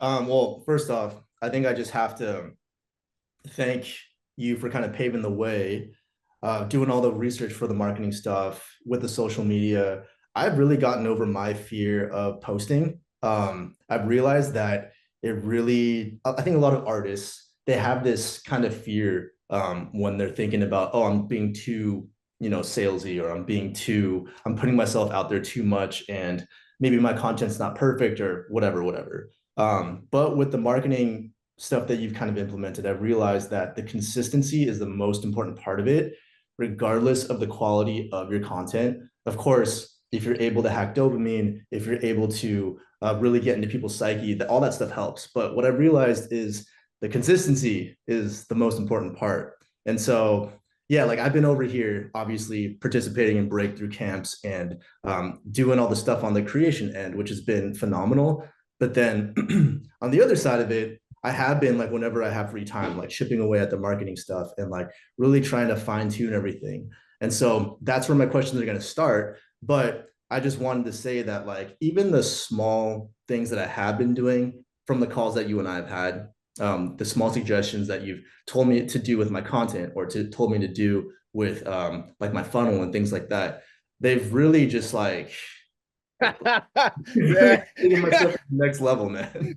Well, first off, I think I just have to thank you for kind of paving the way, doing all the research for the marketing stuff with the social media. I've really gotten over my fear of posting. I've realized that it really, I think a lot of artists, they have this kind of fear when they're thinking about, oh, I'm being too, salesy, or I'm putting myself out there too much, and maybe my content's not perfect or whatever, whatever. But with the marketing stuff that you've kind of implemented, I've realized that the consistency is the most important part of it, regardless of the quality of your content. Of course, if you're able to hack dopamine, if you're able to really get into people's psyche, that all that stuff helps. But what I've realized is the consistency is the most important part. And so, yeah, like I've been over here, obviously participating in breakthrough camps and doing all the stuff on the creation end, which has been phenomenal. But then on the other side of it, I have been like, whenever I have free time, like chipping away at the marketing stuff and like really trying to fine tune everything. And so that's where my questions are going to start. But I just wanted to say that like even the small things that I have been doing from the calls that you and I have had, the small suggestions that you've told me to do with my content, or told me to do with like my funnel and things like that, they've really just like Yeah. taking myself to the next level, man.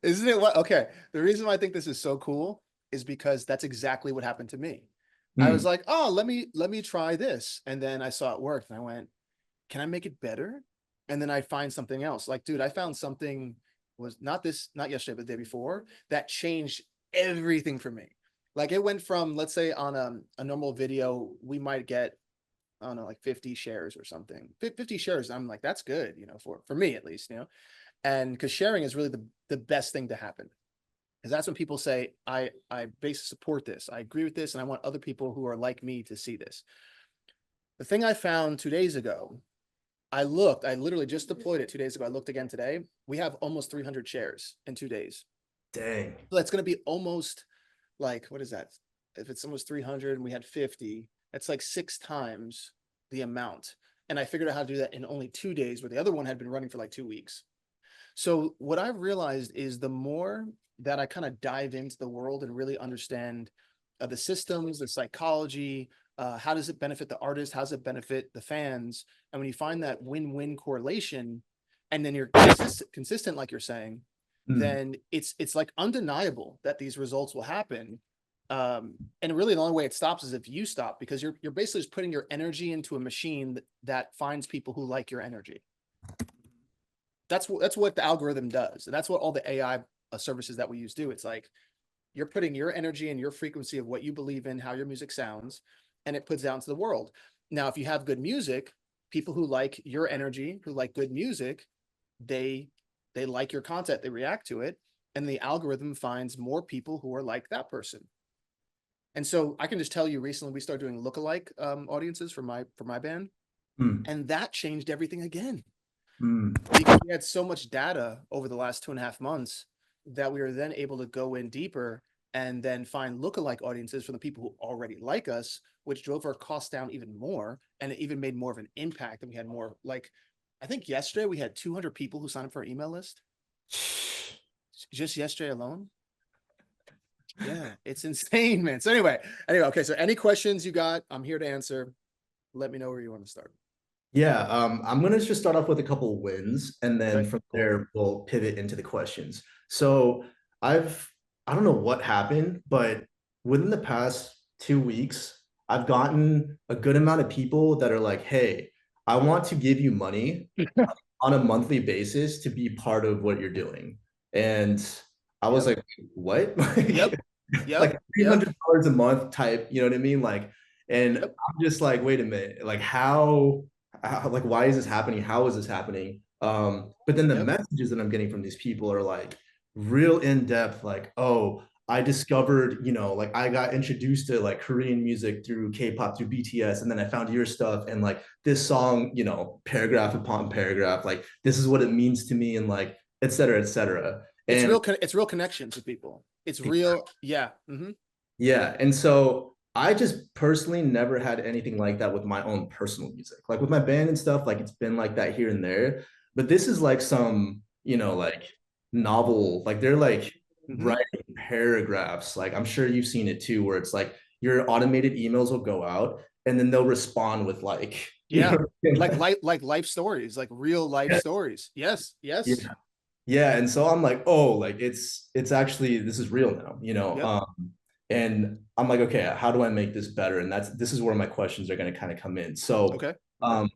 Isn't it what? Okay. The reason why I think this is so cool is because that's exactly what happened to me. I was Mm, like, oh, let me try this. And then I saw it worked and I went, can I make it better? And then I find something else. Like, dude, I found something was not yesterday, but the day before that changed everything for me. Like it went from, let's say on a normal video, we might get, I don't know, like 50 shares or something. 50 shares. I'm like, that's good, for me at least, and because sharing is really the best thing to happen, because that's when people say I basically support this, I agree with this, and I want other people who are like me to see this. The thing I found 2 days ago, I literally just deployed it 2 days ago. I looked again today. We have almost 300 shares in 2 days. dang. So that's going to be almost, like, what is that? If it's almost 300 and we had 50, that's like 6 times the amount. And I figured out how to do that in only 2 days, where the other one had been running for like 2 weeks. So what I've realized is the more that I kind of dive into the world and really understand the systems, the psychology, how does it benefit the artist? How does it benefit the fans? And when you find that win-win correlation, and then you're consistent, like you're saying, Mm. then it's like undeniable that these results will happen. And really, the only way it stops is if you stop, because you're basically just putting your energy into a machine that finds people who like your energy. That's what the algorithm does, and that's what all the AI services that we use do. It's like you're putting your energy and your frequency of what you believe in, how your music sounds, and it puts out into the world. Now, if you have good music, people who like your energy, who like good music, they they like your content, they react to it, and the algorithm finds more people who are like that person. And so I can just tell you, recently we started doing lookalike audiences for my band, Mm. and that changed everything again, Mm. because we had so much data over the last 2.5 months that we were then able to go in deeper and then find lookalike audiences from the people who already like us, which drove our costs down even more. And it even made more of an impact. And we had more, like, I think yesterday we had 200 people who signed up for our email list just yesterday alone. Yeah, it's insane, man. So anyway, okay. So any questions you got, I'm here to answer. Let me know where you want to start. Yeah, I'm gonna just start off with a couple wins, and then Okay, from cool. there we'll pivot into the questions. So I've I don't know what happened, but within the past 2 weeks, I've gotten a good amount of people that are like, "Hey, I want to give you money on a monthly basis to be part of what you're doing." And I was Yep. like, "What?" Yep. Like Yep. Yep. $300 a month type, you know what I mean? Like, and Yep. I'm just like, wait a minute, like how, like, why is this happening? How is this happening? But then the Yep. messages that I'm getting from these people are like real in depth, like, oh, I discovered, like I got introduced to like Korean music through K-pop, through BTS, and then I found your stuff, and like this song, paragraph upon paragraph, like this is what it means to me, and like et cetera, et cetera. It's And real. It's real connections with people. It's real. Yeah. Mm-hmm. yeah, and so I just personally never had anything like that with my own personal music. Like with my band and stuff, like it's been like that here and there. But this is like some, like novel, like they're like Mhm. writing paragraphs. Like I'm sure you've seen it too, where it's like your automated emails will go out and then they'll respond with like, Yeah. Like like, life stories, like real life stories. Yes, yeah. yes. Yeah, and so I'm like, oh, like it's actually this is real now, Yep. and I'm like, okay, how do I make this better? And this is where my questions are going to kind of come in. So, Okay. um,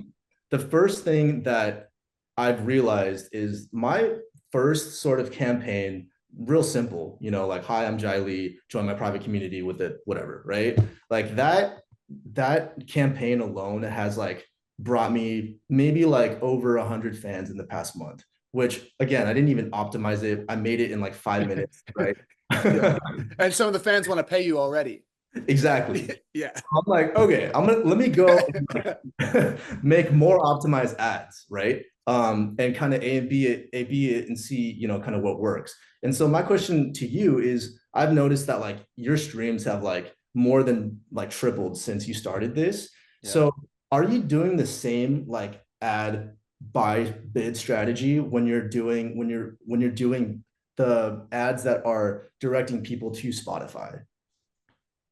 the first thing that I've realized is my first sort of campaign, real simple, like, hi, I'm Jai Lee, join my private community with it, whatever, right? Like that campaign alone has like brought me maybe like over 100 fans in the past month, which again, I didn't even optimize it. I made it in like 5 minutes, right? Yeah. And some of the fans want to pay you already. Exactly. Yeah. I'm like, okay, let me go make more optimized ads, right? And kind of A B it and see, kind of what works. And so my question to you is, I've noticed that like your streams have like more than like tripled since you started this. Yep. So are you doing the same like ad buy bid strategy when you're doing the ads that are directing people to Spotify?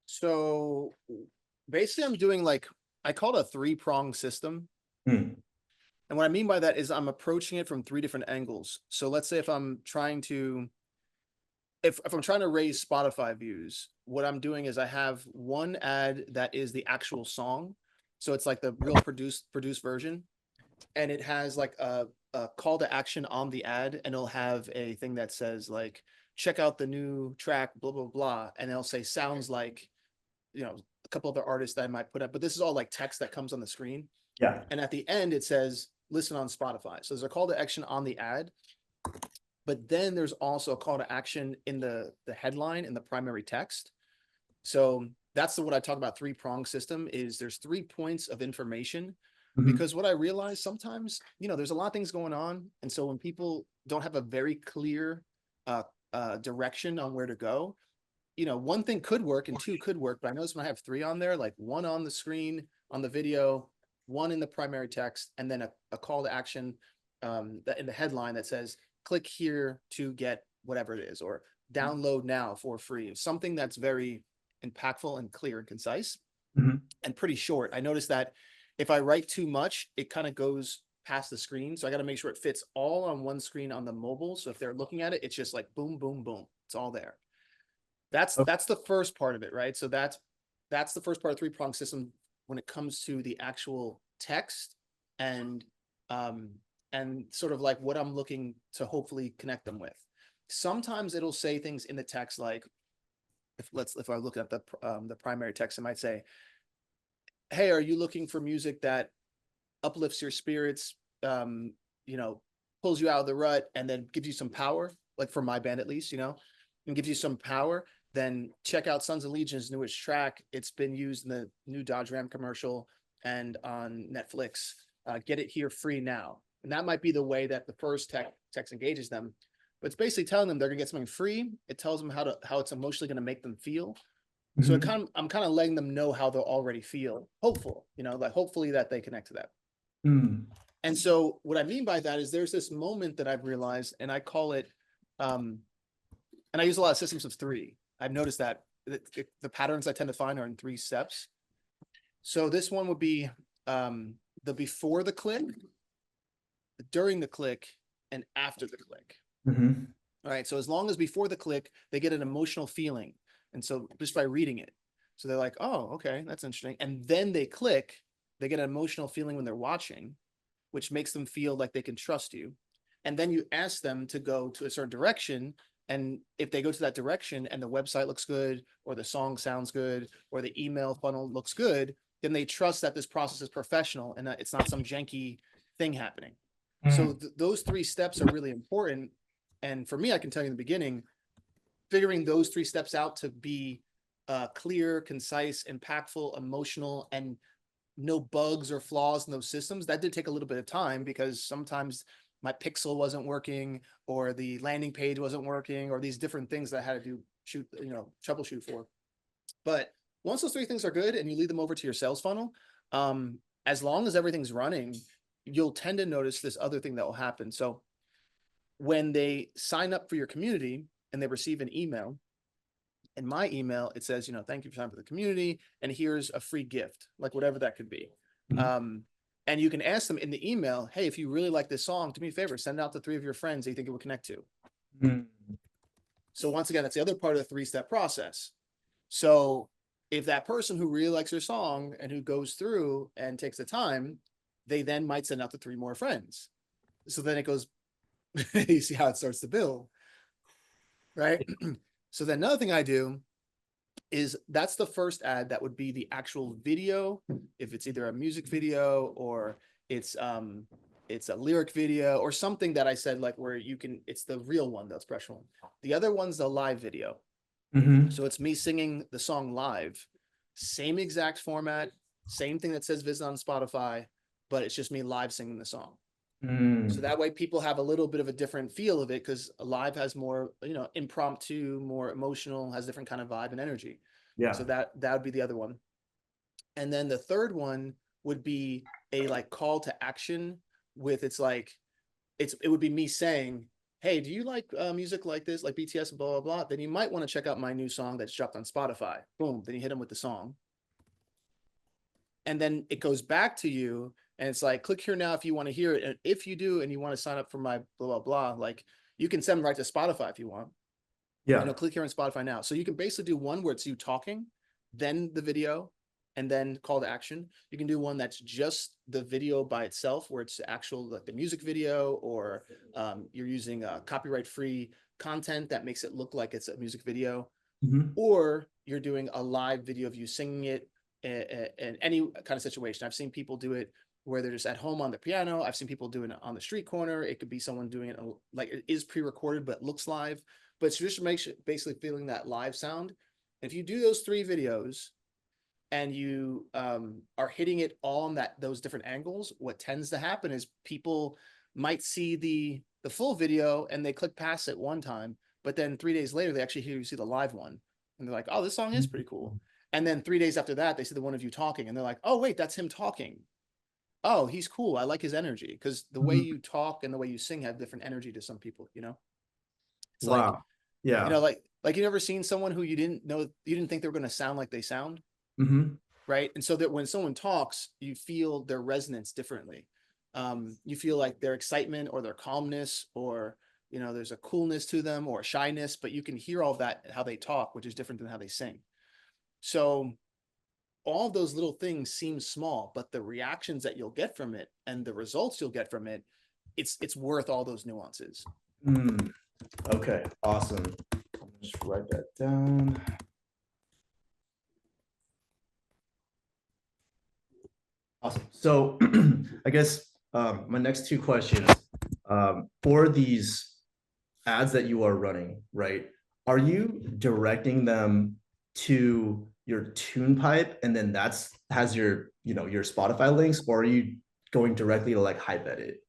So basically I'm doing like I call it a three-prong system. Hmm. And what I mean by that is I'm approaching it from three different angles. So let's say if I'm trying to if I'm trying to raise Spotify views, what I'm doing is I have one ad that is the actual song. So it's like the real produced version. And it has like a call to action on the ad, and it'll have a thing that says like, check out the new track, blah, blah, blah. And it'll say sounds like, a couple other artists that I might put up, but this is all like text that comes on the screen. Yeah. And at the end, it says listen on Spotify. So there's a call to action on the ad, but then there's also a call to action in the headline in the primary text. So that's what I talk about three-prong system is there's 3 points of information Mhm. because what I realize sometimes, there's a lot of things going on. And so when people don't have a very clear uh, direction on where to go, one thing could work and two could work, but I notice when I have three on there, like one on the screen, on the video, one in the primary text, and then a call to action that in the headline that says, click here to get whatever it is, or download now for free. Something that's very impactful and clear and concise Mhm. and pretty short. I noticed that if I write too much, it kind of goes past the screen. So I got to make sure it fits all on one screen on the mobile. So if they're looking at it, it's just like boom, boom, boom. It's all there. Oh, That's the first part of it, right? So that's the first part of three-prong system when it comes to the actual text and um and sort of like what I'm looking to hopefully connect them with. Sometimes it'll say things in the text like if I look at the primary text, it might say, "Hey, are you looking for music that uplifts your spirits, um, you know, pulls you out of the rut, and then gives you some power, like for my band at least, and gives you some power, then check out Sons of Legion's newest track. It's been used in the new Dodge Ram commercial and on Netflix. Get it here free now." And that might be the way that the first text engages them. But it's basically telling them they're gonna get something free. It tells them how it's emotionally gonna make them feel. So mhm. I'm kind of letting them know how they'll already feel hopeful, like hopefully that they connect to that. Mm. And so what I mean by that is there's this moment that I've realized, and I call it, um, and I use a lot of systems of three. I've noticed that the patterns I tend to find are in 3 steps. So this one would be the before the click, during the click, and after the click. Mhm. All right. So as long as before the click, they get an emotional feeling. And so just by reading it. So they're like, oh, okay, that's interesting. And then they click, they get an emotional feeling when they're watching, which makes them feel like they can trust you. And then you ask them to go to a certain direction. And if they go to that direction and the website looks good, or the song sounds good, or the email funnel looks good, then they trust that this process is professional and that it's not some janky thing happening. So Mm. those 3 steps are really important. And for me, I can tell you in the beginning, figuring those 3 steps out to be clear, concise, impactful, emotional, and no bugs or flaws in those systems. That did take a little bit of time because sometimes my pixel wasn't working or the landing page wasn't working or these different things that I had to troubleshoot for. But once those 3 things are good and you lead them over to your sales funnel, as long as everything's running, you'll tend to notice this other thing that will happen. So when they sign up for your community and they receive an email, in my email, it says, thank you for signing up for the community, and here's a free gift, like whatever that could be. Mhm. And you can ask them in the email, hey, if you really like this song, do me a favor, send it out to 3 of your friends that you think it would connect to. Mhm. So once again, that's the other part of the 3-step process. So if that person who really likes your song and who goes through and takes the time, they then might send out to 3 more friends. So then it goes, you see how it starts to build, right? So then another thing I do is that's the first ad that would be the actual video. If it's either a music video or it's a lyric video or something that I said, like where you can, it's the real one that's professional. The other one's the live video. Mhm. So it's me singing the song live, same exact format, same thing that says visit on Spotify, but it's just me live singing the song. So Mm. that way people have a little bit of a different feel of it, because live has more, impromptu, more emotional, has different kind of vibe and energy. Yeah. So that would be the other one. And then the third one would be a like call to action with, it's like, it would be me saying, hey, do you like music like this, like BTS, blah, blah, blah? Then you might want to check out my new song that's dropped on Spotify. Boom. Then you hit them with the song. And then it goes back to you and it's like, click here now if you want to hear it. And if you do, and you want to sign up for my blah, blah, blah, like you can send them right to Spotify if you want, Yeah. click here on Spotify now. So you can basically do one where it's you talking, then the video, and then call to action. You can do one that's just the video by itself, where it's actual, like the music video, or you're using copyright free content that makes it look like it's a music video, Mhm. or you're doing a live video of you singing it in any kind of situation. I've seen people do it where they're just at home on the piano. I've seen people doing it on the street corner. It could be someone doing it like it is pre-recorded, but looks live. But it's just basically feeling that live sound. If you do those 3 videos and you are hitting it all on those different angles, what tends to happen is people might see the full video and they click past it one time, but then 3 days later they actually hear you see the live one, and they're like, "Oh, this song is pretty cool." And then 3 days after that, they see the one of you talking, and they're like, "Oh, wait, that's him talking. Oh, he's cool. I like his energy." Because the way Mhm. you talk and the way you sing have different energy to some people. It's like, Wow. Yeah. like you never seen someone who you didn't know, you didn't think they were going to sound like they sound, Mhm. right? And so that when someone talks, you feel their resonance differently. You feel like their excitement or their calmness, or there's a coolness to them or shyness, but you can hear all of that how they talk, which is different than how they sing. So all of those little things seem small, but the reactions that you'll get from it and the results you'll get from it, it's worth all those nuances. Mm. Okay. Awesome. Just write that down. Awesome. So I guess my next 2 questions, for these ads that you are running, right? Are you directing them to your tune pipe and then that's has your Spotify links, or are you going directly to like hype edit?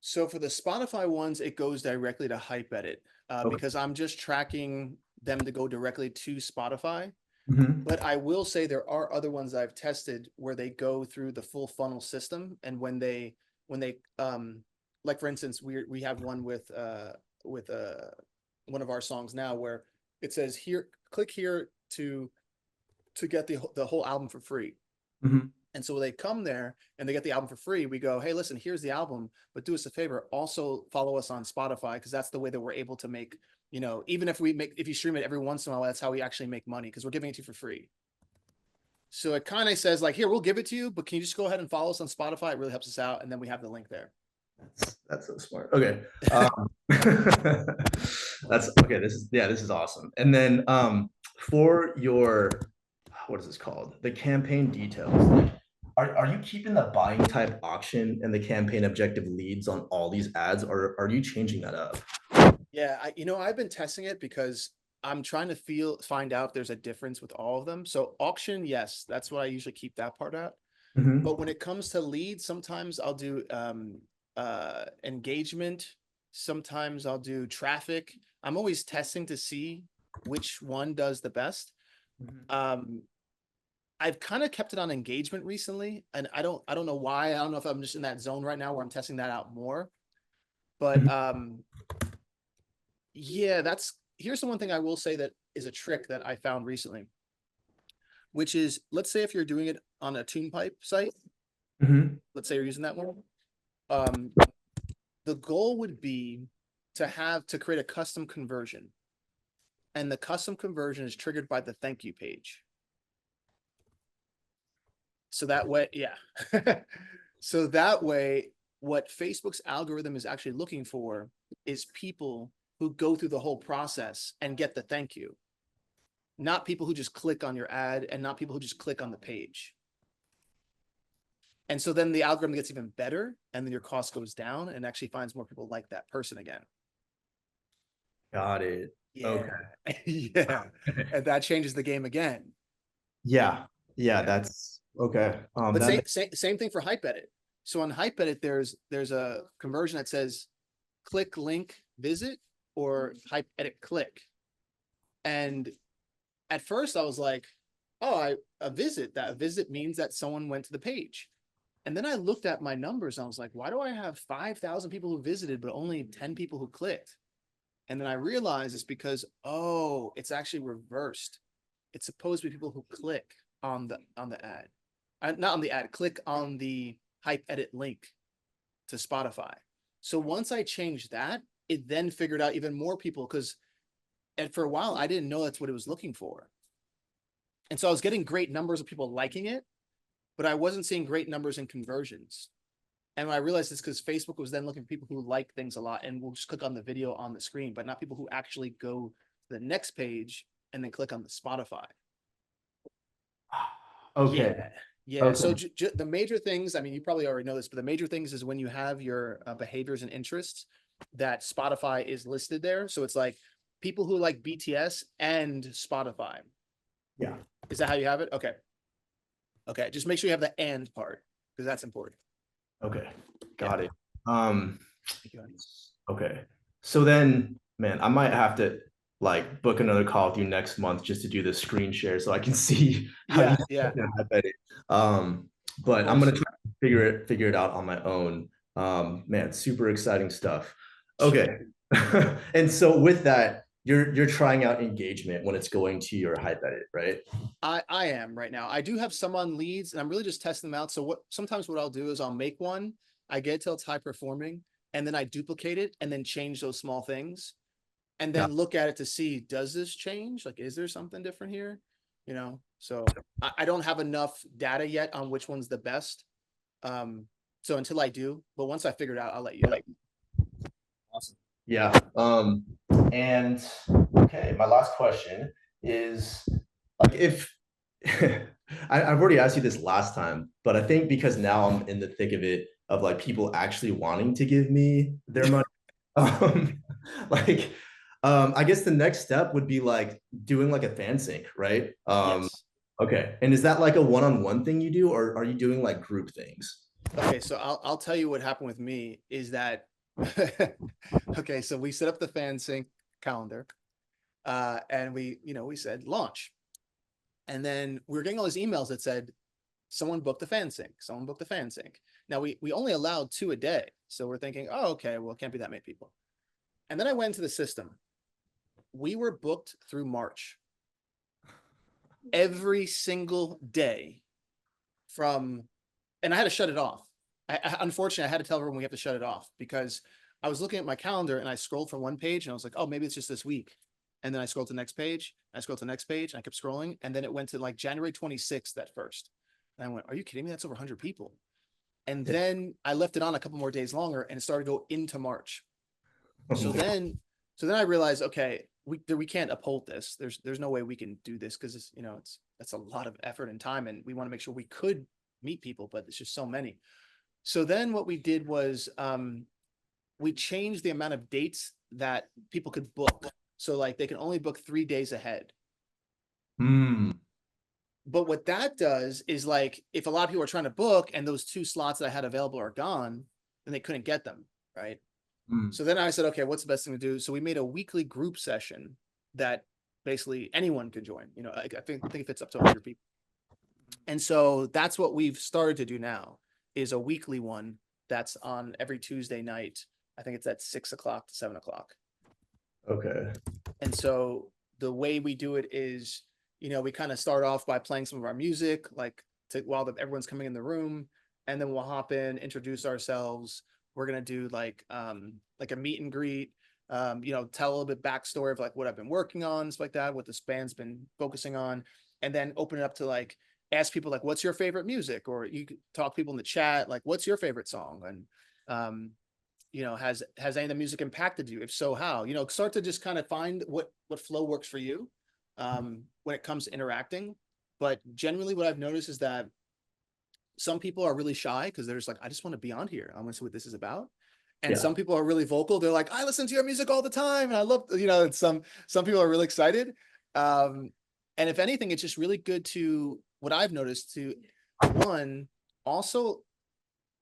So for the Spotify ones, it goes directly to Hype Edit, Okay. because I'm just tracking them to go directly to Spotify. Mhm. But I will say there are other ones I've tested where they go through the full funnel system, and when they like for instance, we have one with one of our songs now where it says here, click here to get the whole album for free. Mhm. And so they come there and they get the album for free. We go, hey, listen, here's the album, but do us a favor, also follow us on Spotify, because that's the way that we're able to make, even if you stream it every once in a while, that's how we actually make money, because we're giving it to you for free. So it kind of says like, here, we'll give it to you, but can you just go ahead and follow us on Spotify? It really helps us out. And then we have the link there. That's so smart. Okay. That's okay. This is awesome. And then for your, what is this called? The campaign details. Are you keeping the buying type auction and the campaign objective leads on all these ads, or are you changing that up? Yeah, I've been testing it because I'm trying to find out if there's a difference with all of them. So auction, yes, that's what I usually keep that part out. Mhm. But when it comes to leads, sometimes I'll do engagement, sometimes I'll do traffic. I'm always testing to see which one does the best. Mhm. Um, I've kind of kept it on engagement recently, and I don't know why. I don't know if I'm just in that zone right now where I'm testing that out more. But yeah, here's the one thing I will say that is a trick that I found recently, which is, let's say if you're doing it on a tune pipe site, let's say you're using that one. The goal would be to create a custom conversion. And the custom conversion is triggered by the thank you page. So that way, yeah. So that way, what Facebook's algorithm is actually looking for is people who go through the whole process and get the thank you, not people who just click on your ad and not people who just click on the page. And so then the algorithm gets even better, and then your cost goes down and actually finds more people like that person again. Got it. Yeah. Okay. Yeah. And that changes the game again. Yeah. Yeah, Yeah. that's okay. But same thing for Hype Edit. So on Hype Edit, there's a conversion that says click link visit or Hype Edit click. And at first I was like, oh, a visit. That a visit means that someone went to the page. And then I looked at my numbers and I was like, why do I have 5,000 people who visited, but only 10 people who clicked? And then I realized it's because, oh, it's actually reversed. It's supposed to be people who click on the ad. Not on the ad, click on the Hype Edit link to Spotify. So once I changed that, it then figured out even more people, because for a while I didn't know that's what it was looking for. And so I was getting great numbers of people liking it, but I wasn't seeing great numbers in conversions. And when I realized it's because Facebook was then looking for people who like things a lot and will just click on the video on the screen, but not people who actually go to the next page and then click on the Spotify. Okay. Yeah. Okay. So the major things, I mean, you probably already know this, but the major things is when you have your behaviors and interests, that Spotify is listed there. So it's like people who like BTS and Spotify. Yeah. Is that how you have it? Okay. Okay. Just make sure you have the and part, because that's important. Okay. Got it. Okay. So then, man, I might have to like book another call with you next month just to do the screen share so I can see how you have it. But I'm gonna try to figure it out on my own. Man, super exciting stuff. Okay. And so with that, you're trying out engagement when it's going to your Hype Edit, right? I am right now. I do have some on leads and I'm really just testing them out. So sometimes what I'll do is I'll make one, I get it till it's high performing, and then I duplicate it and then change those small things and then look at it to see, does this change? Like, is there something different here? You know, so I don't have enough data yet on which one's the best. So until I do, but once I figure it out, I'll let you know. Awesome. Yeah. And okay, my last question is like if I've already asked you this last time, but I think because now I'm in the thick of it of like people actually wanting to give me their money. Like I guess the next step would be like doing like a fan sync, right? Yes. Okay. And is that like a one-on-one thing you do, or are you doing like group things? Okay, so I'll tell you what happened with me is that okay, so we set up the fan sync calendar, and we said launch, and then we were getting all these emails that said someone booked the fan sync, someone booked the fan sync. Now we only allowed 2 a day, so we're thinking, oh, okay, well, it can't be that many people. And then I went into the system. We were booked through March. Every single day and I had to shut it off. Unfortunately, I had to tell everyone we have to shut it off, because I was looking at my calendar and I scrolled from one page and I was like, oh, maybe it's just this week. And then I scrolled to the next page, I scrolled to the next page, and I kept scrolling. And then it went to like January 26th at first. And I went, are you kidding me? That's over 100 people. And then I left it on a couple more days longer and it started to go into March. So then I realized, okay, we can't uphold this. There's no way we can do this, because that's a lot of effort and time, and we want to make sure we could meet people, but it's just so many. So then what we did was we changed the amount of dates that people could book. So like they can only book 3 days ahead. But what that does is, like, if a lot of people are trying to book and those 2 slots that I had available are gone, then they couldn't get them, right? So then I said, okay, what's the best thing to do? So we made a weekly group session that basically anyone could join. I think it fits up to 100 people. And so that's what we've started to do now, is a weekly one that's on every Tuesday night I think it's at 6 o'clock to 7 o'clock. Okay. And so the way we do it is, we kind of start off by playing some of our music, like while everyone's coming in the room, and then we'll hop in, introduce ourselves. We're gonna do like a meet and greet, tell a little bit backstory of like what I've been working on, stuff like that, what this band's been focusing on, and then open it up to like ask people like, what's your favorite music? Or you could talk to people in the chat, like, what's your favorite song? And has any of the music impacted you? If so, how? Start to just kind of find what flow works for you when it comes to interacting. But generally what I've noticed is that some people are really shy because they're just like, I just want to be on here. I want to see what this is about. And Yeah. some people are really vocal. They're like, I listen to your music all the time. And I love, some people are really excited. And if anything, it's just really good to, what I've noticed, to one, also,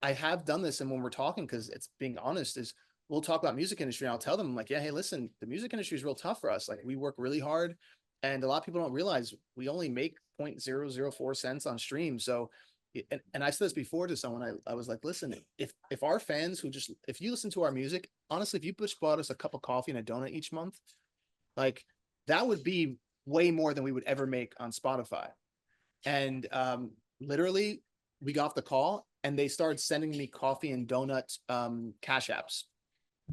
I have done this, and when we're talking, because it's being honest, is we'll talk about music industry, and I'll tell them like, yeah, hey, listen, the music industry is real tough for us. Like, we work really hard, and a lot of people don't realize we only make 0.004 cents on stream. So, and I said this before to someone, I was like, listen, if our fans if you listen to our music, honestly, if you just bought us a cup of coffee and a donut each month, like, that would be way more than we would ever make on Spotify. And literally, we got off the call and they started sending me coffee and donuts cash apps.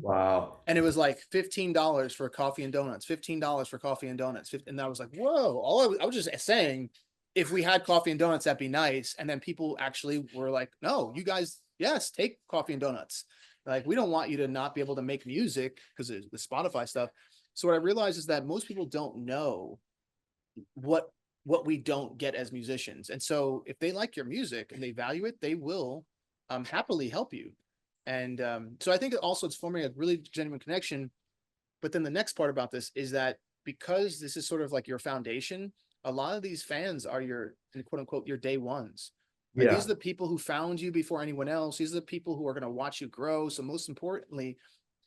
Wow. And it was like $15 for coffee and donuts, $15 for coffee and donuts. And I was like, whoa. I was just saying, if we had coffee and donuts, that'd be nice. And then people actually were like, no, you guys, yes, take coffee and donuts. Like, we don't want you to not be able to make music because of the Spotify stuff. So what I realized is that most people don't know what we don't get as musicians. And so if they like your music and they value it, they will happily help you. And so I think also it's forming a really genuine connection. But then the next part about this is that because this is sort of like your foundation, a lot of these fans are your, quote unquote, your day ones. Like, Yeah. these are the people who found you before anyone else. These are the people who are going to watch you grow. So most importantly,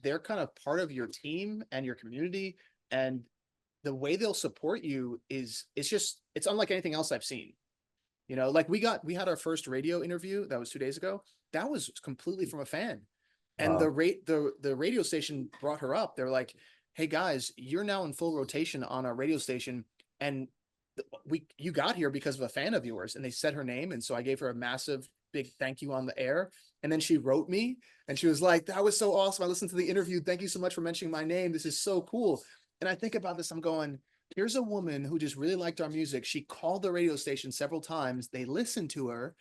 they're kind of part of your team and your community. And the way they'll support you it's unlike anything else I've seen. Like, we had our first radio interview that was 2 days ago. That was completely from a fan. And Wow. the radio station brought her up. They're like, hey guys, you're now in full rotation on our radio station, and you got here because of a fan of yours. And they said her name, and so I gave her a massive big thank you on the air. And then she wrote me and she was like, that was so awesome, I listened to the interview, thank you so much for mentioning my name, this is so cool. And I think about this, I'm going, here's a woman who just really liked our music. She called the radio station several times. They listened to her.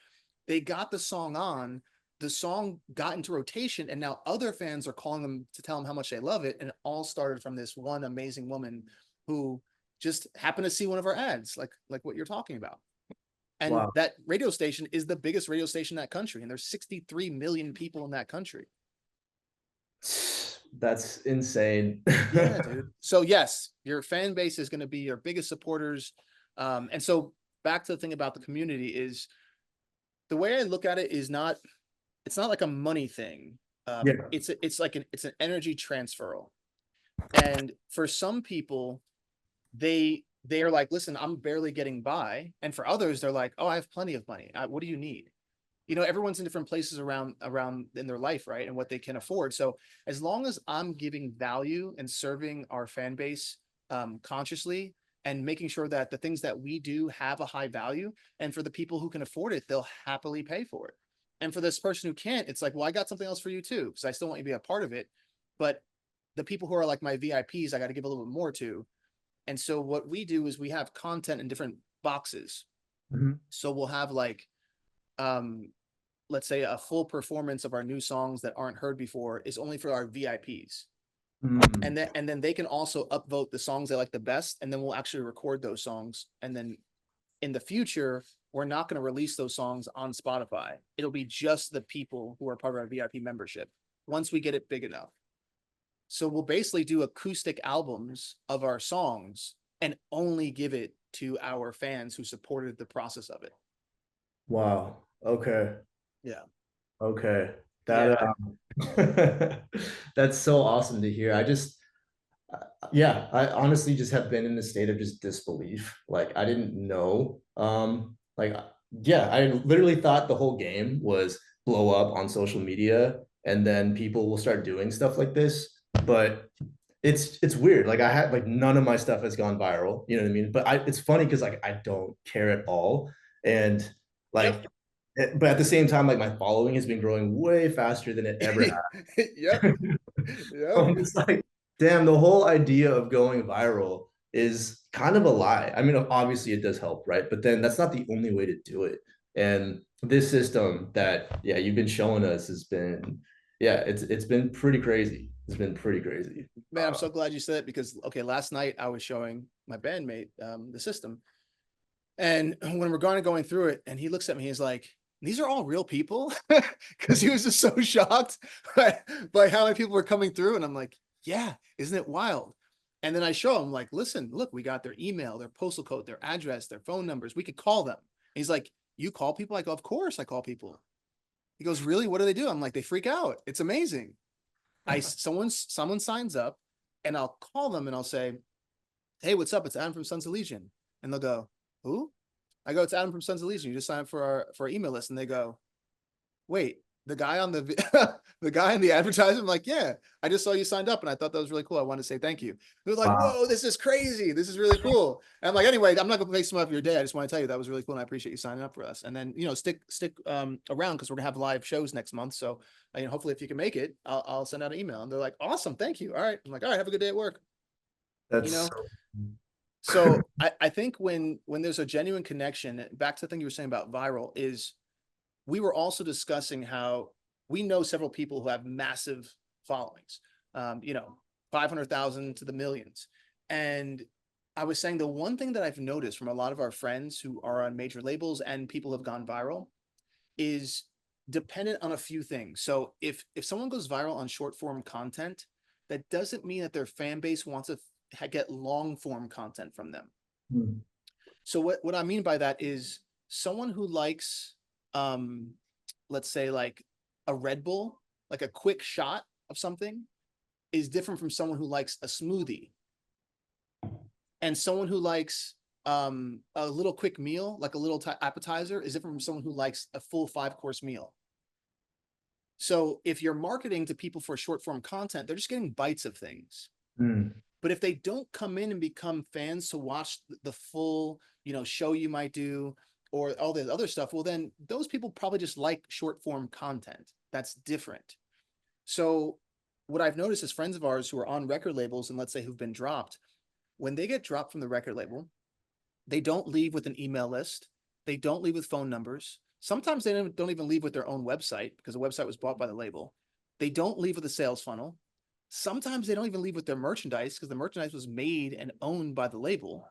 They got the song on. The song got into rotation, and now other fans are calling them to tell them how much they love it. And it all started from this one amazing woman who just happened to see one of our ads, like what you're talking about. And Wow. that radio station is the biggest radio station in that country, and there's 63 million people in that country. That's insane. Yeah, dude. So yes, your fan base is going to be your biggest supporters. And so back to the thing about the community is, the way I look at it is it's not like a money thing. Yeah. It's like it's an energy transferal. And for some people, they are like, listen, I'm barely getting by. And for others, they're like, oh, I have plenty of money. What do you need? Everyone's in different places around in their life, right? And what they can afford. So as long as I'm giving value and serving our fan base consciously, and making sure that the things that we do have a high value, and for the people who can afford it, they'll happily pay for it. And for this person who can't, it's like, well, I got something else for you too, because I still want you to be a part of it. But the people who are like my VIPs, I got to give a little bit more to. And so what we do is we have content in different boxes. Mm-hmm. So we'll have like, let's say a full performance of our new songs that aren't heard before is only for our VIPs. Mm. And then they can also upvote the songs they like the best, and then we'll actually record those songs. And then in the future, we're not going to release those songs on Spotify. It'll be just the people who are part of our VIP membership once we get it big enough. So we'll basically do acoustic albums of our songs and only give it to our fans who supported the process of it. Wow. Okay. Yeah. Okay. Yeah. That's so awesome to hear. Yeah, I honestly just have been in a state of just disbelief. Like, I didn't know. Like, yeah, I literally thought the whole game was blow up on social media and then people will start doing stuff like this. But it's weird. Like I had like none of my stuff has gone viral. You know what I mean? But it's funny because like I don't care at all, and Yep. like, but at the same time, like my following has been growing way faster than it ever Yep. had. Yep. I'm just like, damn, the whole idea of going viral is kind of a lie. I mean, obviously it does help, right? But then that's not the only way to do it. And this system that, yeah, you've been showing us has been, yeah, it's been pretty crazy. It's been pretty crazy. Man, I'm so glad you said it because okay, last night I was showing my bandmate the system, and when we're going through it, and he looks at me, he's like, "These are all real people," because he was just so shocked by how many people were coming through, and I'm like, "Yeah, isn't it wild?" And then I show him like, "Listen, look, we got their email, their postal code, their address, their phone numbers. We could call them." And he's like, "You call people?" I go, "Of course, I call people." He goes, "Really? What do they do?" I'm like, "They freak out. It's amazing." Someone signs up, and I'll call them and I'll say, "Hey, what's up? It's Adam from Sons of Legion." And they'll go, "Who?" I go, "It's Adam from Sons of Legion. You just signed up for our email list." And they go, "Wait, the guy on the the guy in the advertisement?" I'm like, "Yeah, I just saw you signed up and I thought that was really cool. I wanted to say thank you." They're like, Wow. "Whoa, this is crazy. This is really cool." And I'm like, "Anyway, I'm not gonna make some of your day. I just want to tell you that was really cool and I appreciate you signing up for us. And then stick around because we're gonna have live shows next month. So hopefully if you can make it, I'll send out an email." And they're like, "Awesome, thank you. All right." I'm like, "All right, have a good day at work." You That's know, so so I think when there's a genuine connection, back to the thing you were saying about viral, is we were also discussing how we know several people who have massive followings, 500,000 to the millions. And I was saying the one thing that I've noticed from a lot of our friends who are on major labels and people who have gone viral is dependent on a few things. So if someone goes viral on short form content, that doesn't mean that their fan base wants to get long form content from them. Hmm. So what I mean by that is someone who likes, um, let's say like a Red Bull, like a quick shot of something, is different from someone who likes a smoothie, and someone who likes a little quick meal, like a little appetizer, is different from someone who likes a full 5-course meal. So if you're marketing to people for short form content, they're just getting bites of things. Hmm. But if they don't come in and become fans to watch the full, show you might do or all the other stuff, well, then those people probably just like short form content. That's different. So what I've noticed is friends of ours who are on record labels and let's say who've been dropped, when they get dropped from the record label, they don't leave with an email list. They don't leave with phone numbers. Sometimes they don't even leave with their own website because the website was bought by the label. They don't leave with a sales funnel. Sometimes they don't even leave with their merchandise because the merchandise was made and owned by the label.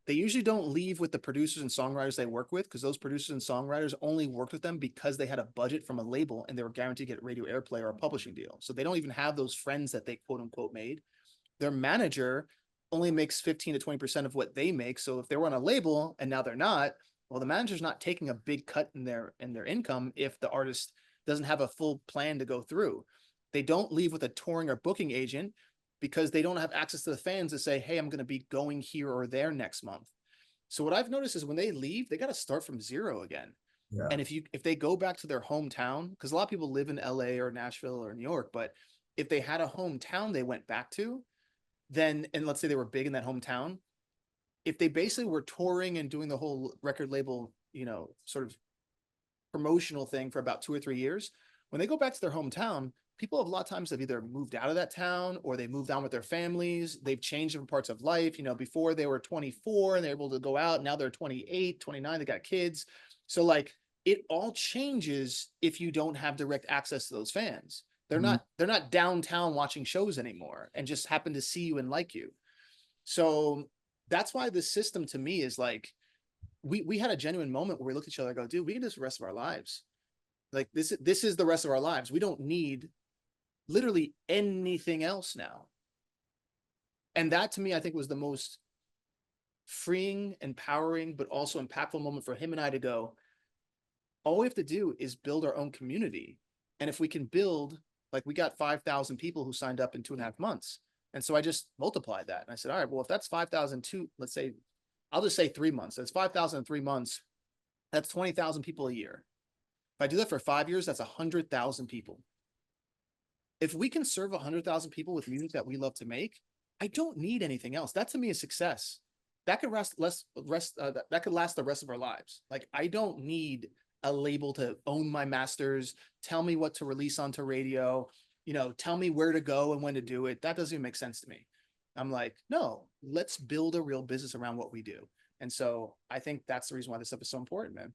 They usually don't leave with the producers and songwriters they work with because those producers and songwriters only worked with them because they had a budget from a label and they were guaranteed to get radio airplay or a publishing deal. So they don't even have those friends that they quote unquote made. Their manager only makes 15 to 20% of what they make. So if they were on a label and now they're not, well, the manager's not taking a big cut in their income if the artist doesn't have a full plan to go through. They don't leave with a touring or booking agent because they don't have access to the fans to say, "Hey, I'm going to be going here or there next month." So what I've noticed is when they leave, they got to start from zero again. yeah. And if they go back to their hometown, because a lot of people live in LA or Nashville or New York, but if they had a hometown they went back to, then and let's say they were big in that hometown, if they basically were touring and doing the whole record label, sort of promotional thing for about 2 or 3 years, when they go back to their hometown, people have a lot of times have either moved out of that town or they moved on with their families. They've changed different parts of life. Before they were 24 and they're able to go out. Now they're 28, 29, they got kids. So like it all changes if you don't have direct access to those fans. They're not downtown watching shows anymore and just happen to see you and like you. So that's why this system to me is like we had a genuine moment where we looked at each other and go, dude, we can do this the rest of our lives. Like this is the rest of our lives. We don't need literally anything else now. And that to me, I think was the most freeing, empowering, but also impactful moment for him and I to go, all we have to do is build our own community. And if we can build, like we got 5,000 people who signed up in 2.5 months. And so I just multiplied that. And I said, all right, well, if that's 5,002, let's say, I'll just say 3 months. That's 5,000 in 3 months. That's 20,000 people a year. If I do that for 5 years, that's 100,000 people. If we can serve 100,000 people with music that we love to make, I don't need anything else. That to me is success. That could that could last the rest of our lives. Like I don't need a label to own my masters, tell me what to release onto radio, tell me where to go and when to do it. That doesn't even make sense to me. I'm like, no, let's build a real business around what we do. And so I think that's the reason why this stuff is so important, man.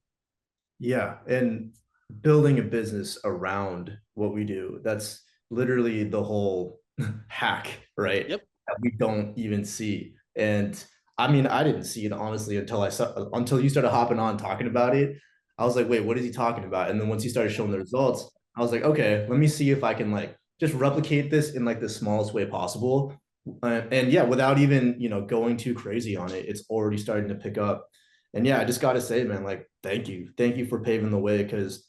Yeah, and building a business around what we do, that's literally the whole hack, right? Yep. That we don't even see. And I mean, I didn't see it honestly until you started hopping on talking about it. I was like, wait, what is he talking about? And then once you started showing the results, I was like, okay, let me see if I can like just replicate this in like the smallest way possible. And yeah, without even, going too crazy on it, it's already starting to pick up. And yeah, I just got to say, man, like, thank you. Thank you for paving the way, because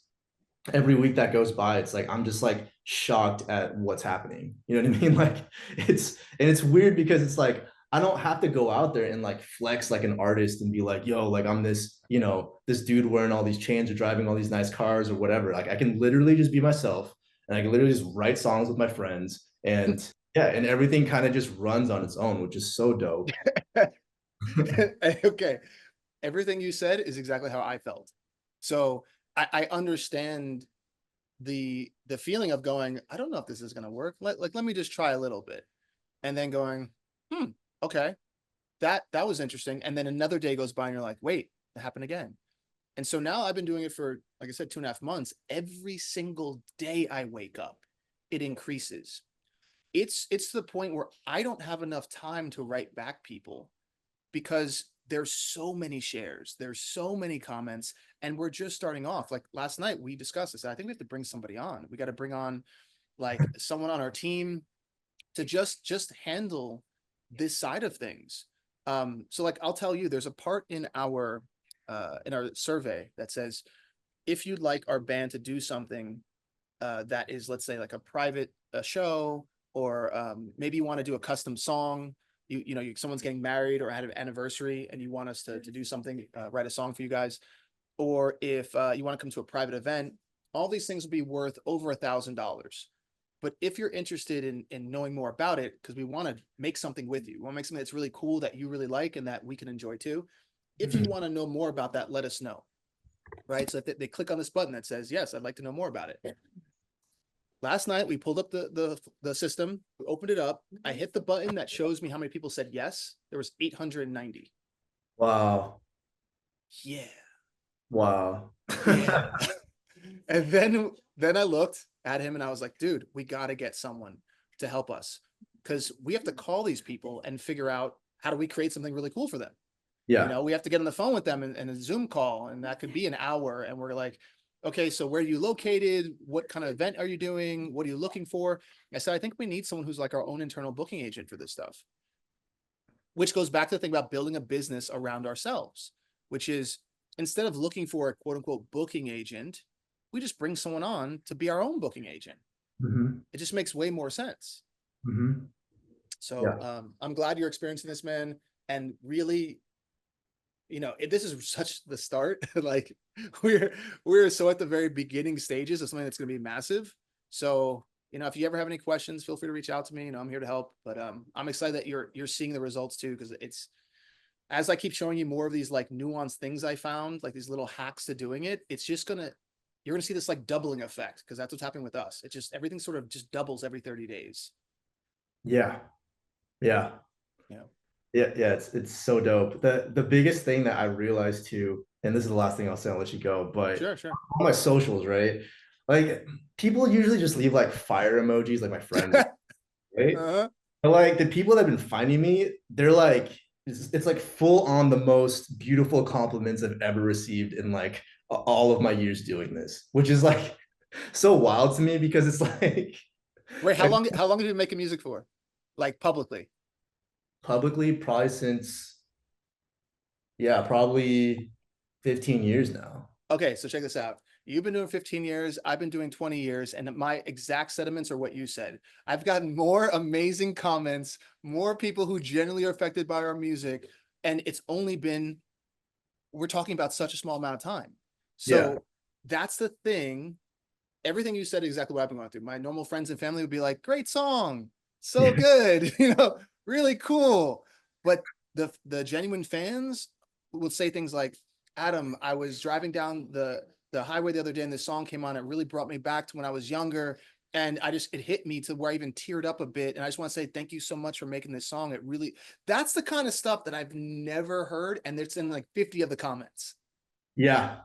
every week that goes by, it's like I'm just like shocked at what's happening. You know what I mean? Like it's weird because it's like I don't have to go out there and like flex like an artist and be like, yo, like I'm this, this dude wearing all these chains or driving all these nice cars or whatever. Like I can literally just be myself, and I can literally just write songs with my friends, and yeah, and everything kind of just runs on its own, which is so dope. Okay. Everything you said is exactly how I felt. So I understand the feeling of going, I don't know if this is going to work. Let me just try a little bit. And then going, okay, that was interesting. And then another day goes by and you're like, wait, it happened again. And so now I've been doing it for, like I said, 2.5 months. Every single day I wake up, it increases. It's to the point where I don't have enough time to write back people because there's so many shares, there's so many comments, and we're just starting off. Like last night we discussed this. I think we have to bring somebody on. We got to bring on like someone on our team to just handle this side of things. So like I'll tell you, there's a part in our survey that says if you'd like our band to do something that is, let's say, like a private show, or maybe you want to do a custom song. Someone's getting married or had an anniversary, and you want us to do something, write a song for you guys, or if you want to come to a private event. All these things will be worth over $1,000. But if you're interested in knowing more about it, because we want to make something with you, we want to make something that's really cool that you really like and that we can enjoy too. If you want to know more about that, let us know. Right. So if they click on this button that says, yes, I'd like to know more about it. Last night we pulled up the system, we opened it up. I hit the button that shows me how many people said yes. There was 890. Wow. Yeah. Wow. Yeah. And then I looked at him and I was like, dude, we got to get someone to help us, because we have to call these people and figure out how do we create something really cool for them. Yeah. We have to get on the phone with them in a Zoom call, and that could be an hour. And we're like, okay, so where are you located? What kind of event are you doing? What are you looking for? I said, I think we need someone who's like our own internal booking agent for this stuff, which goes back to the thing about building a business around ourselves, which is instead of looking for a quote unquote booking agent, we just bring someone on to be our own booking agent. Mm-hmm. It just makes way more sense. Mm-hmm. So Yeah. I'm glad you're experiencing this, man. And really, this is such the start. Like we're so at the very beginning stages of something that's going to be massive. So, if you ever have any questions, feel free to reach out to me. I'm here to help. But I'm excited that you're seeing the results too, because it's, as I keep showing you more of these like nuanced things I found, like these little hacks to doing it, it's just you're gonna see this like doubling effect, because that's what's happening with us. It just, everything sort of just doubles every 30 days. Yeah. Yeah. Yeah. Yeah, it's so dope. The biggest thing that I realized too, and this is the last thing I'll say, I'll let you go, but Sure, sure. on my socials, right? Like people usually just leave like fire emojis, like my friends, right? Uh-huh. But like the people that have been finding me, they're like, it's like full on the most beautiful compliments I've ever received in like all of my years doing this, which is like so wild to me, because it's like Wait, how like long have you been making music for? Like publicly? publicly probably since, yeah, probably 15 years now. Okay, so check this out. You've been doing 15 years, I've been doing 20 years, and my exact sentiments are what you said. I've gotten more amazing comments, more people who genuinely are affected by our music, and it's only been, we're talking about such a small amount of time. Yeah. So that's the thing. everything you said is exactly what I've been going through. My normal friends and family would be like, great song, so good, really cool. But the genuine fans would say things like, Adam, I was driving down the highway the other day and this song came on. It really brought me back to when I was younger. And it hit me to where I even teared up a bit. And I just want to say thank you so much for making this song. That's the kind of stuff that I've never heard. And it's in like 50 of the comments. Yeah.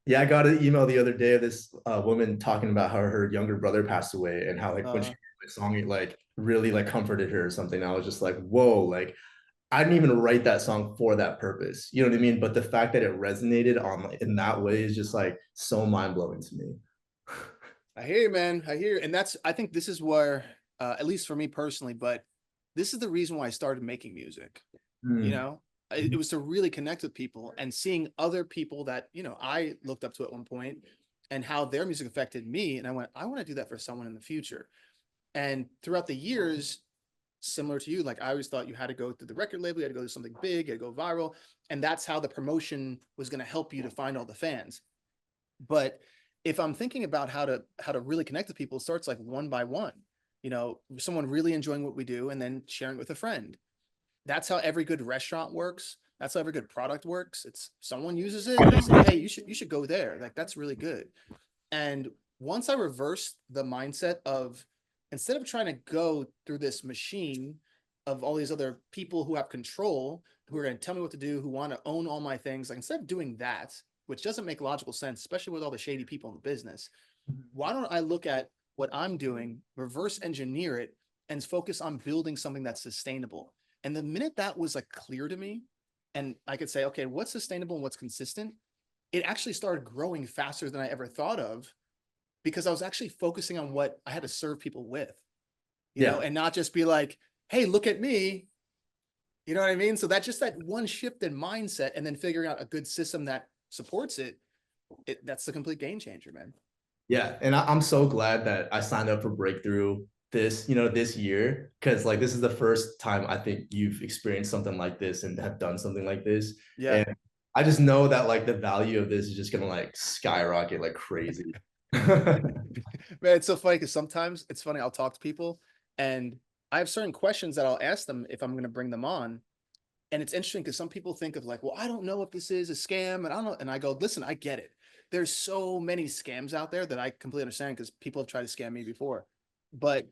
Yeah, I got an email the other day of this woman talking about how her younger brother passed away and how like when she Uh, heard my song, it like really like comforted her or something. I was just like, whoa, like I didn't even write that song for that purpose. You know what I mean? But the fact that it resonated on like, in that way is just like so mind blowing to me. I hear you, man. I hear you. And I think this is where, at least for me personally, but this is the reason why I started making music. You Mm. know, it was to really connect with people and seeing other people that, I looked up to at one point and how their music affected me. And I went, I want to do that for someone in the future. And throughout the years, similar to you, like I always thought you had to go through the record label, you had to go do something big, you had to go viral. And that's how the promotion was going to help you to find all the fans. But if I'm thinking about how to really connect with people, it starts like one by one. Someone really enjoying what we do and then sharing it with a friend. That's how every good restaurant works. That's how every good product works. It's someone uses it, they say, hey, you should go there. Like that's really good. And once I reversed the mindset of instead of trying to go through this machine of all these other people who have control, who are going to tell me what to do, who want to own all my things, like instead of doing that, which doesn't make logical sense, especially with all the shady people in the business, why don't I look at what I'm doing, reverse engineer it, and focus on building something that's sustainable? And the minute that was like clear to me, and I could say, okay, what's sustainable and what's consistent, it actually started growing faster than I ever thought of because I was actually focusing on what I had to serve people with, Yeah. and not just be like, hey, look at me. You know what I mean? So that's just that one shift in mindset and then figuring out a good system that supports that's the complete game changer, man. Yeah. And I'm so glad that I signed up for Breakthrough this year, because like this is the first time I think you've experienced something like this and have done something like this. Yeah. And I just know that like the value of this is just gonna like skyrocket like crazy. Man, it's so funny because sometimes it's funny. I'll talk to people and I have certain questions that I'll ask them if I'm going to bring them on. And it's interesting because some people think of like, well, I don't know if this is a scam. And I don't know. And I go, listen, I get it. There's so many scams out there that I completely understand because people have tried to scam me before. But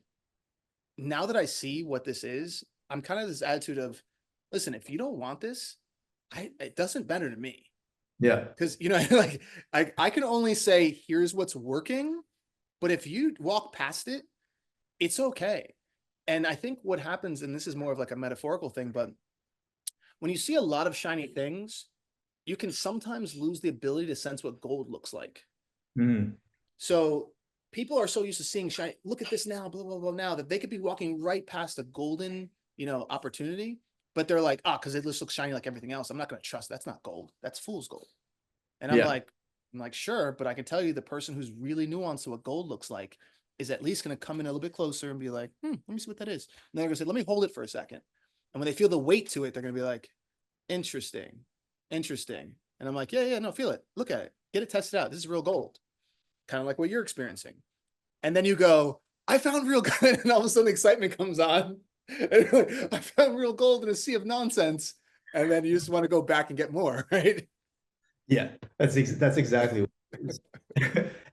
now that I see what this is, I'm kind of this attitude of, listen, if you don't want this, it doesn't matter to me. Yeah. Because, like I can only say, here's what's working. But if you walk past it, it's okay. And I think what happens, and this is more of like a metaphorical thing, but when you see a lot of shiny things, you can sometimes lose the ability to sense what gold looks like. Mhm. So people are so used to seeing shiny, look at this now, blah, blah, blah, now that they could be walking right past a golden, opportunity, but they're like, because it just looks shiny like everything else. I'm not going to trust. That's not gold. That's fool's gold. And Yeah. I'm like, sure, but I can tell you the person who's really nuanced to what gold looks like is at least going to come in a little bit closer and be like, let me see what that is. And they're going to say, let me hold it for a second. And when they feel the weight to it, they're going to be like, interesting, interesting. And I'm like, yeah, no, feel it. Look at it. Get it tested out. This is real gold. Kind of like what you're experiencing. And then you go, I found real gold. And all of a sudden excitement comes on. And like, I found real gold in a sea of nonsense. And then you just want to go back and get more, right? Yeah, that's exactly what it is.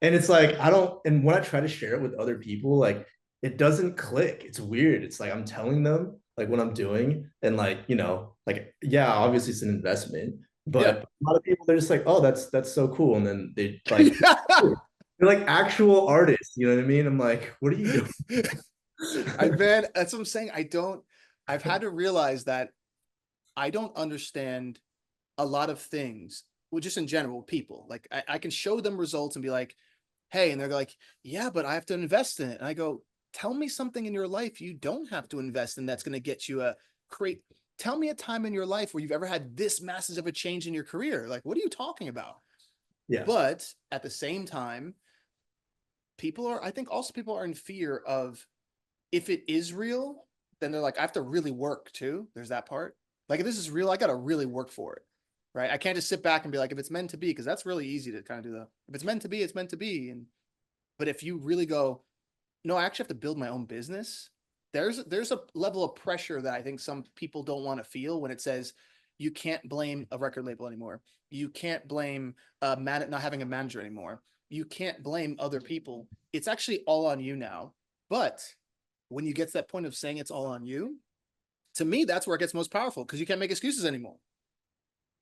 And it's like I don't, and when I try to share it with other people, like it doesn't click. It's weird. It's like I'm telling them like what I'm doing, and like, like yeah, obviously it's an investment, Yeah. but a lot of people they're just like, oh, that's so cool. And then they like Yeah. they're like actual artists, you know what I mean? I'm like, what are you doing? Man, that's what I'm saying. I've had to realize that I don't understand a lot of things. Well, just in general, people like I can show them results and be like, hey, and they're like, yeah, but I have to invest in it. And I go, tell me something in your life you don't have to invest in that's going to get you a create. Tell me a time in your life where you've ever had this massive of a change in your career. Like, what are you talking about? Yeah. But at the same time, I think also people are in fear of if it is real, then they're like, I have to really work too. There's that part. Like, if this is real, I got to really work for it. Right. I can't just sit back and be like, if it's meant to be, because that's really easy to kind of do if it's meant to be, it's meant to be. And But if you really go, no, I actually have to build my own business. There's a level of pressure that I think some people don't want to feel when it says you can't blame a record label anymore. You can't blame not having a manager anymore. You can't blame other people. It's actually all on you now. But when you get to that point of saying it's all on you, to me, that's where it gets most powerful because you can't make excuses anymore.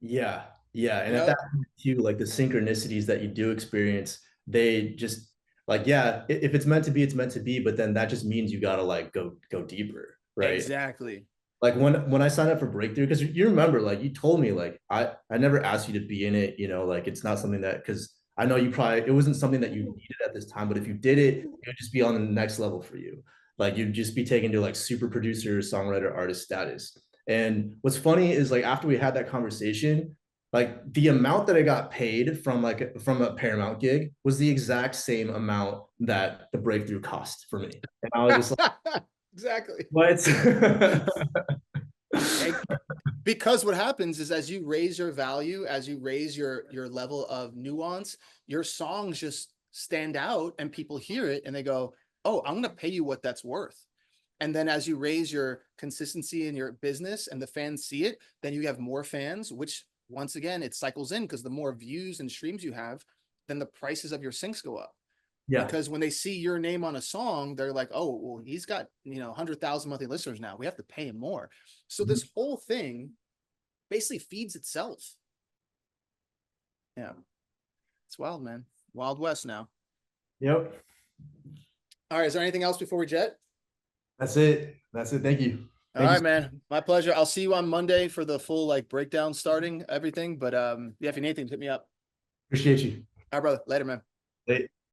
Yeah. Yeah. You And at know, that point too, like the synchronicities that you do experience, they just like, yeah, if it's meant to be, it's meant to be. But then that just means you gotta like go deeper, right? exactly. Like when I signed up for Breakthrough, because you remember, like you told me, like I never asked you to be in it, you know, like it's not something that because I know you probably it wasn't something that you needed at this time, but if you did it, it would just be on the next level for you. Like you'd just be taken to like super producer, songwriter, artist status. And what's funny is like after we had that conversation, like the amount that I got paid from a Paramount gig was the exact same amount that the Breakthrough cost for me. And I was just like, Exactly. what? And because what happens is as you raise your value, as you raise your level of nuance, your songs just stand out and people hear it and they go, oh, I'm going to pay you what that's worth. And then as you raise your consistency in your business and the fans see it, then you have more fans, which once again, it cycles in because the more views and streams you have, then the prices of your syncs go up. Yeah. Because when they see your name on a song, they're like, oh, well, he's got, 100,000 monthly listeners now. We have to pay him more. So this whole thing basically feeds itself. Yeah. It's wild, man. Wild West now. Yep. All right. Is there anything else before we jet? That's it. That's it. Thank you. All Thank you. right, man. My pleasure. I'll see you on Monday for the full like breakdown starting everything. But yeah, if you need anything, hit me up. Appreciate you. All right, brother. Later, man. Hey.